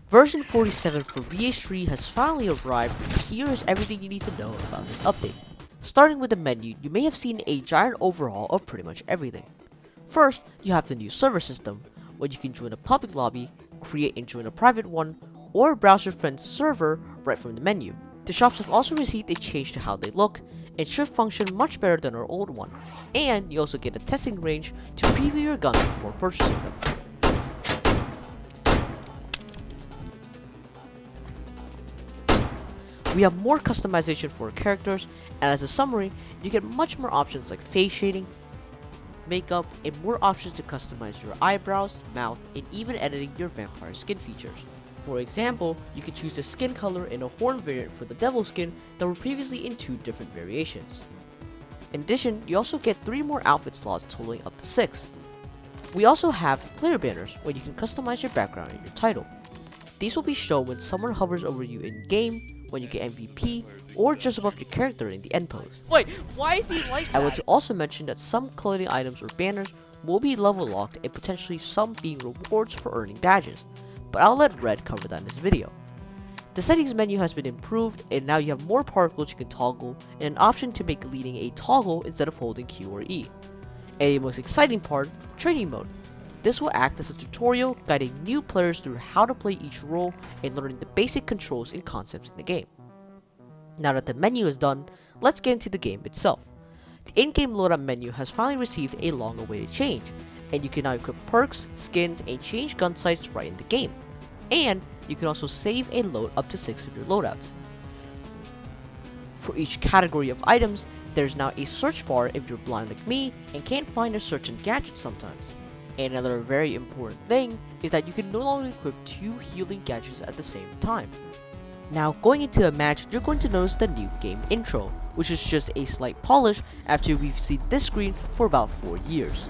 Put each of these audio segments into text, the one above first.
Version 47 for VH3 has finally arrived, and here is everything you need to know about this update. Starting with the menu, you may have seen a giant overhaul of pretty much everything. First, you have the new server system, where you can join a public lobby, create and join a private one, or browse your friend's server right from the menu. The shops have also received a change to how they look, and should function much better than our old one. And you also get a testing range to preview your guns before purchasing them. We have more customization for our characters, and as a summary, you get much more options like face shading, makeup, and more options to customize your eyebrows, mouth, and even editing your vampire skin features. For example, you can choose the skin color in a horn variant for the devil skin that were previously in 2 different variations. In addition, you also get 3 more outfit slots totaling up to 6. We also have player banners where you can customize your background and your title. These will be shown when someone hovers over you in game, when you get MVP, or just above your character in the end pose. Wait, why is he like that? I want to also mention that some clothing items or banners will be level locked and potentially some being rewards for earning badges, but I'll let Red cover that in this video. The settings menu has been improved, and now you have more particles you can toggle and an option to make leading a toggle instead of holding Q or E. And the most exciting part, training mode. This will act as a tutorial guiding new players through how to play each role and learning the basic controls and concepts in the game. Now that the menu is done, let's get into the game itself. The in-game loadout menu has finally received a long-awaited change, and you can now equip perks, skins, and change gun sights right in the game. And you can also save and load up to 6 of your loadouts. For each category of items, there's now a search bar if you're blind like me and can't find a certain gadget sometimes. And another very important thing is that you can no longer equip 2 healing gadgets at the same time. Now, going into a match, you're going to notice the new game intro, which is just a slight polish after we've seen this screen for about 4 years.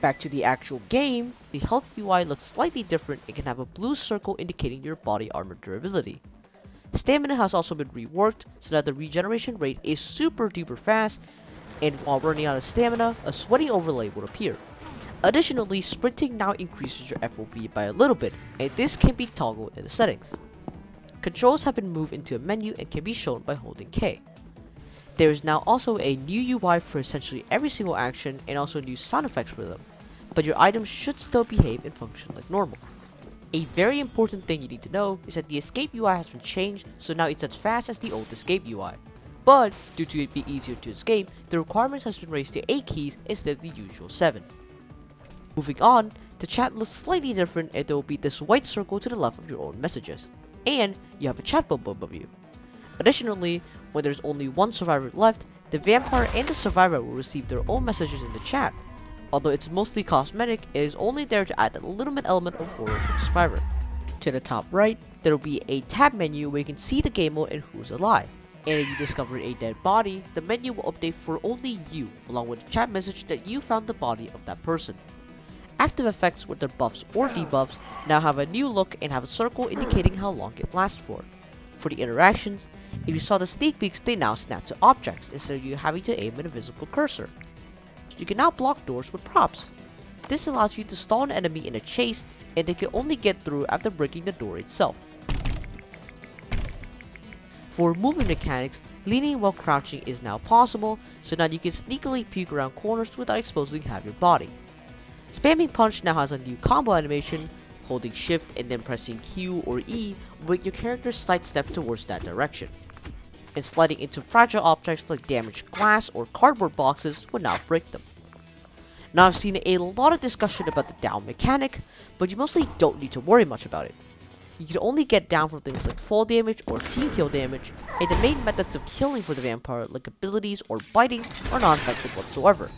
Back to the actual game, the health UI looks slightly different and can have a blue circle indicating your body armor durability. Stamina has also been reworked so that the regeneration rate is super duper fast, and while running out of stamina, a sweating overlay will appear. Additionally, sprinting now increases your FOV by a little bit, and this can be toggled in the settings. Controls have been moved into a menu and can be shown by holding K. There is now also a new UI for essentially every single action and also new sound effects for them, but your items should still behave and function like normal. A very important thing you need to know is that the escape UI has been changed, so now it's as fast as the old escape UI. But due to it being easier to escape, the requirements has been raised to 8 keys instead of the usual 7. Moving on, the chat looks slightly different, and there will be this white circle to the left of your own messages, and you have a chat bubble above you. Additionally, when there's only one survivor left, the vampire and the survivor will receive their own messages in the chat. Although it's mostly cosmetic, it is only there to add that little bit element of horror for the survivor. To the top right, there will be a tab menu where you can see the game mode and who's alive. And if you discover a dead body, the menu will update for only you, along with a chat message that you found the body of that person. Active effects with their buffs or debuffs now have a new look and have a circle indicating how long it lasts for. For the interactions, if you saw the sneak peeks, they now snap to objects instead of you having to aim an invisible cursor. You can now block doors with props. This allows you to stall an enemy in a chase, and they can only get through after breaking the door itself. For moving mechanics, leaning while crouching is now possible, so now you can sneakily peek around corners without exposing half your body. Spamming punch now has a new combo animation. Holding shift and then pressing Q or E will make your character sidestep towards that direction. And sliding into fragile objects like damaged glass or cardboard boxes will now break them. Now, I've seen a lot of discussion about the down mechanic, but you mostly don't need to worry much about it. You can only get down from things like fall damage or team kill damage, and the main methods of killing for the vampire like abilities or biting are not effective whatsoever.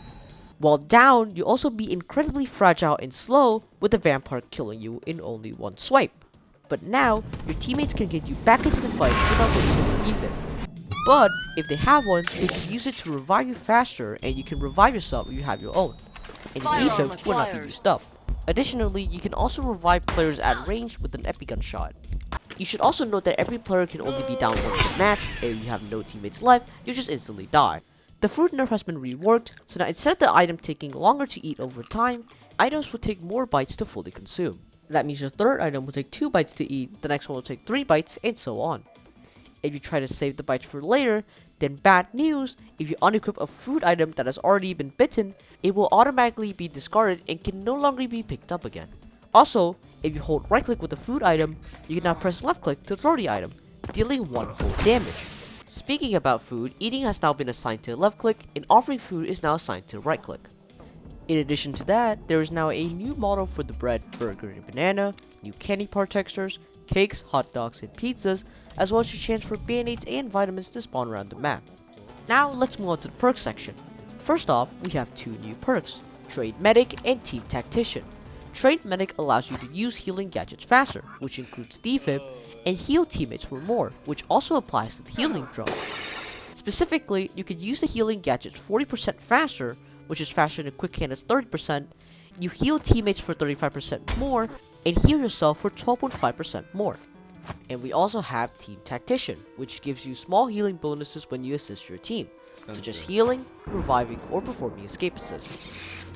While down, you'll also be incredibly fragile and slow, with the vampire killing you in only one swipe. But now, your teammates can get you back into the fight without wasting an even. But if they have one, they can use it to revive you faster, and you can revive yourself if you have your own. And the defense will not be used up. Additionally, you can also revive players at range with an epigun shot. You should also note that every player can only be down once a match, and if you have no teammates left, you just instantly die. The fruit nerf has been reworked, so now instead of the item taking longer to eat over time, items will take more bites to fully consume. That means your third item will take 2 bites to eat, the next one will take 3 bites, and so on. If you try to save the bites for later, then bad news, if you unequip a food item that has already been bitten, it will automatically be discarded and can no longer be picked up again. Also, if you hold right click with the food item, you can now press left click to throw the item, dealing 1 whole damage. Speaking about food, eating has now been assigned to left click, and offering food is now assigned to right click. In addition to that, there is now a new model for the bread, burger, and banana, new candy bar textures, cakes, hot dogs, and pizzas, as well as a chance for band-aids and vitamins to spawn around the map. Now let's move on to the perks section. First off, we have 2 new perks, Trade Medic and Team Tactician. Trade Medic allows you to use healing gadgets faster, which includes defib, and heal teammates for more, which also applies to the healing drone. Specifically, you can use the healing gadgets 40% faster, which is faster than quick hand at 30%, you heal teammates for 35% more, and heal yourself for 12.5% more. And we also have Team Tactician, which gives you small healing bonuses when you assist your team, such as healing, reviving, or performing escape assists.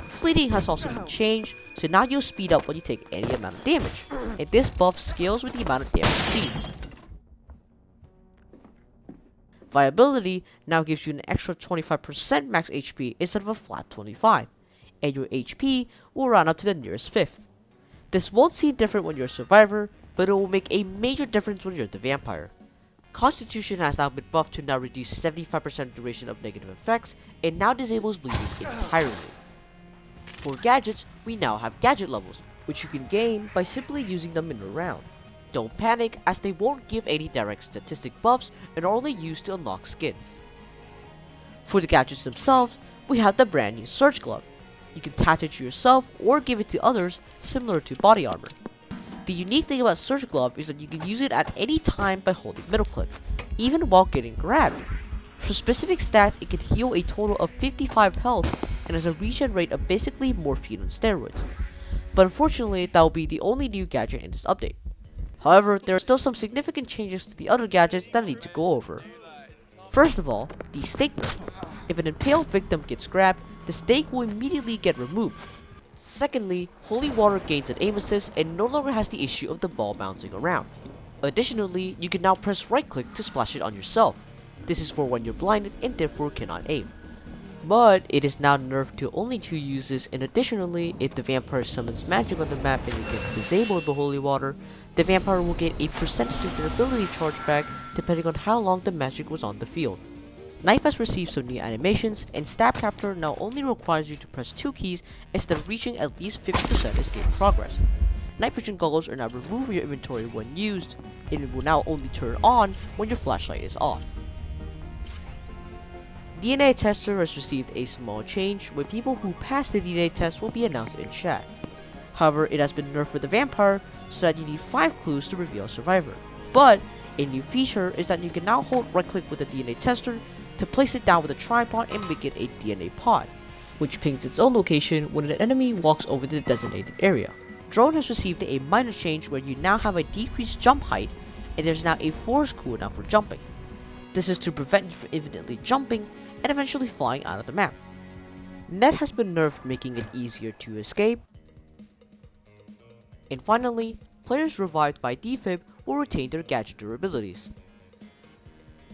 Fleeting has also been changed, so now you'll speed up when you take any amount of damage, and this buff scales with the amount of damage received. Viability now gives you an extra 25% max HP instead of a flat 25, and your HP will round up to the nearest 5th. This won't seem different when you're a survivor, but it will make a major difference when you're the vampire. Constitution has now been buffed to now reduce 75% duration of negative effects, and now disables bleeding entirely. For gadgets, we now have gadget levels, which you can gain by simply using them in a round. Don't panic, as they won't give any direct statistic buffs and are only used to unlock skins. For the gadgets themselves, we have the brand new Surge Glove. You can attach it to yourself or give it to others, similar to body armor. The unique thing about Surge Glove is that you can use it at any time by holding middle click, even while getting grabbed. For specific stats, it can heal a total of 55 health and has a regen rate of basically morphine on steroids. But unfortunately, that will be the only new gadget in this update. However, there are still some significant changes to the other gadgets that I need to go over. First of all, the stake nerf. If an impaled victim gets grabbed, the stake will immediately get removed. Secondly, Holy Water gains an aim assist and no longer has the issue of the ball bouncing around. Additionally, you can now press right click to splash it on yourself. This is for when you're blinded and therefore cannot aim. But it is now nerfed to only 2 uses, and additionally, if the vampire summons magic on the map and it gets disabled by Holy Water, the vampire will get a percentage of their ability charge back depending on how long the magic was on the field. Knife has received some new animations, and Stab Capture now only requires you to press 2 keys instead of reaching at least 50% escape progress. Night vision goggles are now removed from your inventory when used, and it will now only turn on when your flashlight is off. DNA Tester has received a small change, where people who pass the DNA test will be announced in chat. However, it has been nerfed for the vampire, so that you need 5 clues to reveal a survivor. But a new feature is that you can now hold right click with the DNA tester to place it down with a tripod and make it a DNA pod, which pings its own location when an enemy walks over the designated area. Drone has received a minor change where you now have a decreased jump height, and there's now a force cooldown for jumping. This is to prevent you from infinitely jumping and eventually flying out of the map. Net has been nerfed, making it easier to escape. And finally, players revived by defib will retain their gadget durabilities.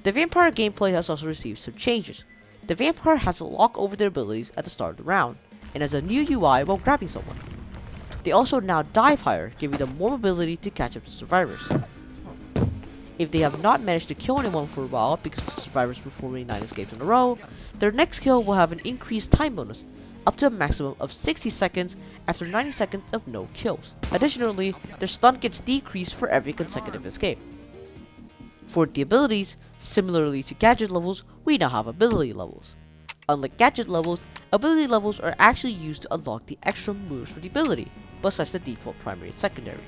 The vampire gameplay has also received some changes. The vampire has a lock over their abilities at the start of the round, and has a new UI while grabbing someone. They also now dive higher, giving them more mobility to catch up to survivors. If they have not managed to kill anyone for a while because the survivors performing 9 escapes in a row, their next kill will have an increased time bonus, up to a maximum of 60 seconds after 90 seconds of no kills. Additionally, their stun gets decreased for every consecutive escape. For the abilities, similarly to gadget levels, we now have ability levels. Unlike gadget levels, ability levels are actually used to unlock the extra moves for the ability, besides the default primary and secondary.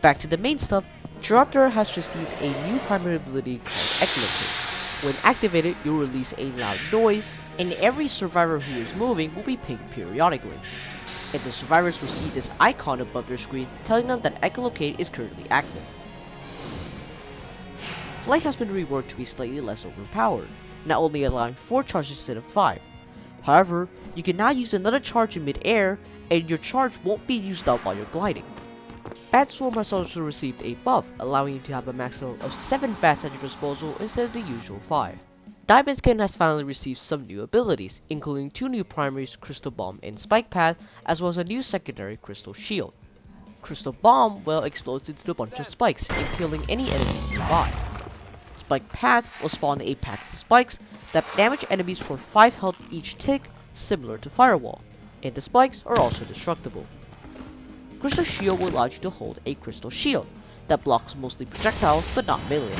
Back to the main stuff, Disruptor has received a new primary ability called Echolocate. When activated, you'll release a loud noise, and every survivor who is moving will be pinged periodically. And the survivors will see this icon above their screen telling them that Echolocate is currently active. Flight has been reworked to be slightly less overpowered, not only allowing 4 charges instead of 5. However, you can now use another charge in mid-air, and your charge won't be used up while you're gliding. Bat Swarm has also received a buff, allowing you to have a maximum of 7 bats at your disposal instead of the usual 5. Diamond Skin has finally received some new abilities, including 2 new primaries, Crystal Bomb and Spike Pad, as well as a new secondary Crystal Shield. Crystal Bomb, well, explodes into a bunch of spikes, impaling any enemies nearby. Spike Pad will spawn a pack of spikes that damage enemies for 5 health each tick, similar to Firewall, and the spikes are also destructible. Crystal Shield will allow you to hold a Crystal Shield that blocks mostly projectiles but not melee.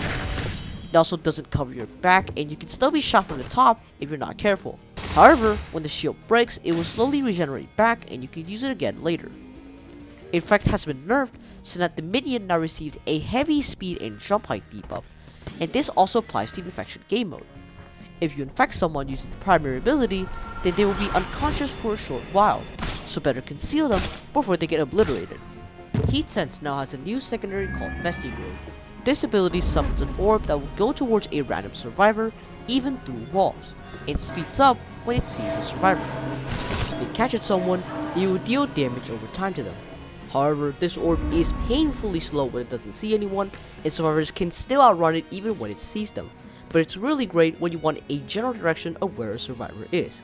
It also doesn't cover your back, and you can still be shot from the top if you're not careful. However, when the shield breaks, it will slowly regenerate back and you can use it again later. Infect has been nerfed so that the minion now received a heavy speed and jump height debuff, and this also applies to Infection Game Mode. If you infect someone using the primary ability, then they will be unconscious for a short while, so better conceal them before they get obliterated. Heat Sense now has a new secondary called Vestigrove. This ability summons an orb that will go towards a random survivor, even through walls, and speeds up when it sees a survivor. If it catches someone, it will deal damage over time to them. However, this orb is painfully slow when it doesn't see anyone, and survivors can still outrun it even when it sees them, but it's really great when you want a general direction of where a survivor is.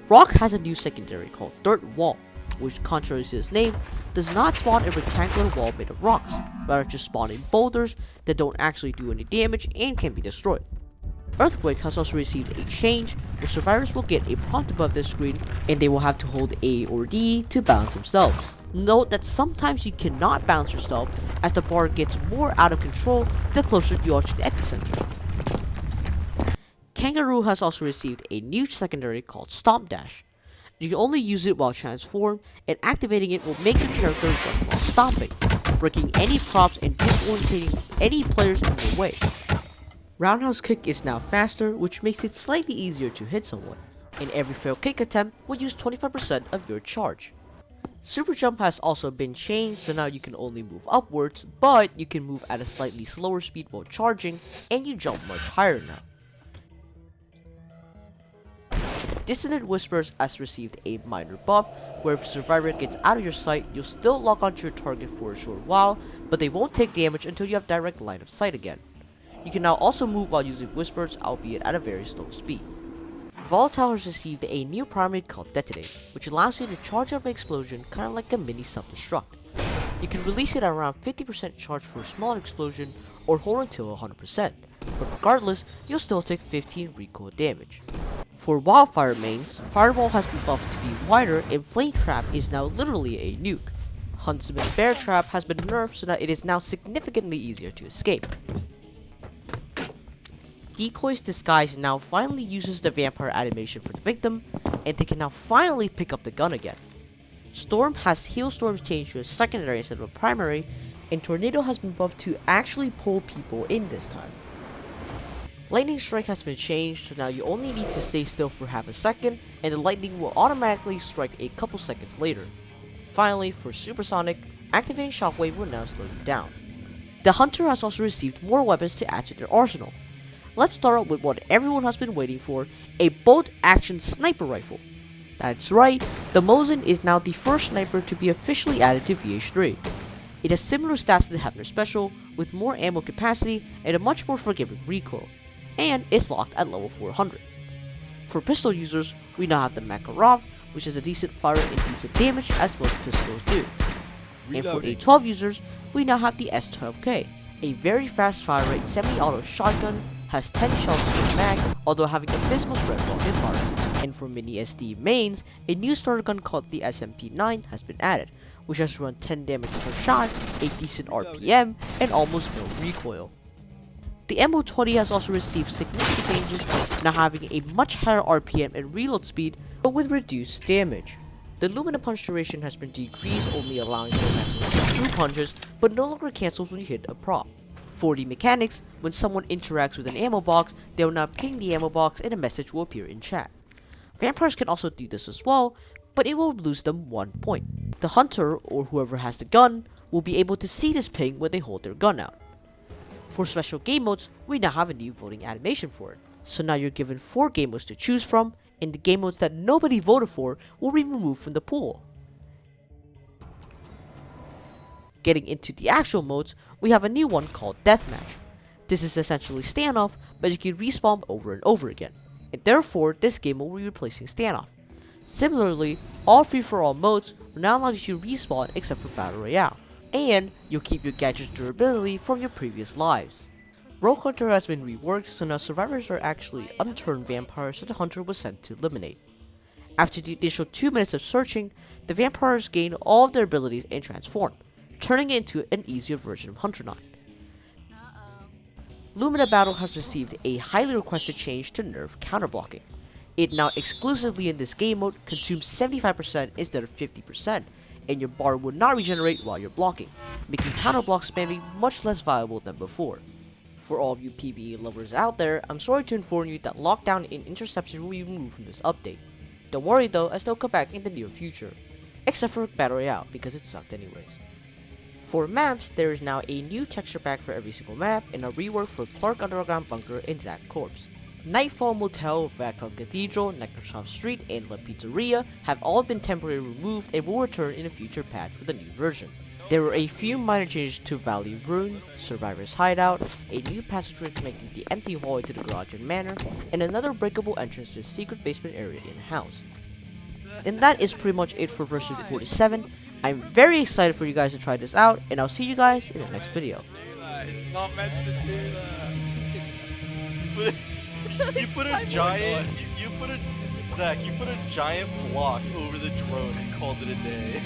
Rock has a new secondary called Dirt Wall, which, contrary to its name, does not spawn a rectangular wall made of rocks, rather just spawning boulders that don't actually do any damage and can be destroyed. Earthquake has also received a change where survivors will get a prompt above their screen and they will have to hold A or D to balance themselves. Note that sometimes you cannot balance yourself as the bar gets more out of control the closer you are to the epicenter. Kangaroo has also received a new secondary called Stomp Dash. You can only use it while transformed, and activating it will make your character run while stomping, breaking any props and disorientating any players in your way. Roundhouse Kick is now faster, which makes it slightly easier to hit someone, and every failed kick attempt will use 25% of your charge. Super Jump has also been changed, so now you can only move upwards, but you can move at a slightly slower speed while charging, and you jump much higher now. Dissonant Whispers has received a minor buff, where if a survivor gets out of your sight, you'll still lock onto your target for a short while, but they won't take damage until you have direct line of sight again. You can now also move while using Whispers, albeit at a very slow speed. Volatile has received a new primary called Detonate, which allows you to charge up an explosion kinda like a mini self-destruct. You can release it at around 50% charge for a smaller explosion, or hold until 100%, but regardless, you'll still take 15 recoil damage. For Wildfire mains, Fireball has been buffed to be wider, and Flame Trap is now literally a nuke. Huntsman's Bear Trap has been nerfed so that it is now significantly easier to escape. Decoy's Disguise now finally uses the vampire animation for the victim, and they can now finally pick up the gun again. Storm has Hailstorms changed to a secondary instead of a primary, and Tornado has been buffed to actually pull people in this time. Lightning Strike has been changed, so now you only need to stay still for half a second, and the lightning will automatically strike a couple seconds later. Finally, for Supersonic, activating Shockwave will now slow you down. The Hunter has also received more weapons to add to their arsenal. Let's start out with what everyone has been waiting for, a bolt-action sniper rifle. That's right, the Mosin is now the first sniper to be officially added to VH3. It has similar stats to the Hefner Special, with more ammo capacity and a much more forgiving recoil, and it's locked at level 400. For pistol users, we now have the Makarov, which has a decent fire and decent damage as most pistols do. And for A12 users, we now have the S12K, a very fast fire rate semi-auto shotgun, has 10 shells per mag, although having abysmal spread while hipfire. And for mini SD mains, a new starter gun called the SMP9 has been added, which has run 10 damage per shot, a decent RPM, and almost no recoil. The M20 has also received significant changes, now having a much higher RPM and reload speed, but with reduced damage. The Lumina punch duration has been decreased, only allowing for a maximum of 2 punches, but no longer cancels when you hit a prop. For the mechanics, when someone interacts with an ammo box, they will now ping the ammo box and a message will appear in chat. Vampires can also do this as well, but it will lose them 1 point. The hunter, or whoever has the gun, will be able to see this ping when they hold their gun out. For special game modes, we now have a new voting animation for it. So now you're given 4 game modes to choose from, and the game modes that nobody voted for will be removed from the pool. Getting into the actual modes, we have a new one called Deathmatch. This is essentially standoff, but you can respawn over and over again, and therefore this game will be replacing standoff. Similarly, all free-for-all modes will now allow you to respawn except for Battle Royale, and you'll keep your gadget's durability from your previous lives. Rogue Hunter has been reworked, so now survivors are actually unturned vampires that the hunter was sent to eliminate. After the initial 2 minutes of searching, the vampires gain all of their abilities and transform, turning it into an easier version of Hunter 9. Lumina Battle has received a highly requested change to nerf counterblocking. It now exclusively in this game mode consumes 75% instead of 50%, and your bar will not regenerate while you're blocking, making counterblock spamming much less viable than before. For all of you PvE lovers out there, I'm sorry to inform you that lockdown and interception will be removed from this update. Don't worry though, as they'll come back in the near future. Except for Battle Royale, because it sucked anyways. For maps, there is now a new texture pack for every single map, and a rework for Clark Underground Bunker and Zack Corpse. Nightfall Motel, Radcliffe Cathedral, Necrosoft Street, and La Pizzeria have all been temporarily removed and will return in a future patch with a new version. There were a few minor changes to Valley Ruin, Survivor's Hideout, a new passageway connecting the empty hallway to the garage and manor, and another breakable entrance to the secret basement area in the house. And that is pretty much it for version 47. I'm very excited for you guys to try this out, and I'll see you guys in the next video. It's not meant to do that. You put a giant, Zach, you put a giant block over the drone and called it a day.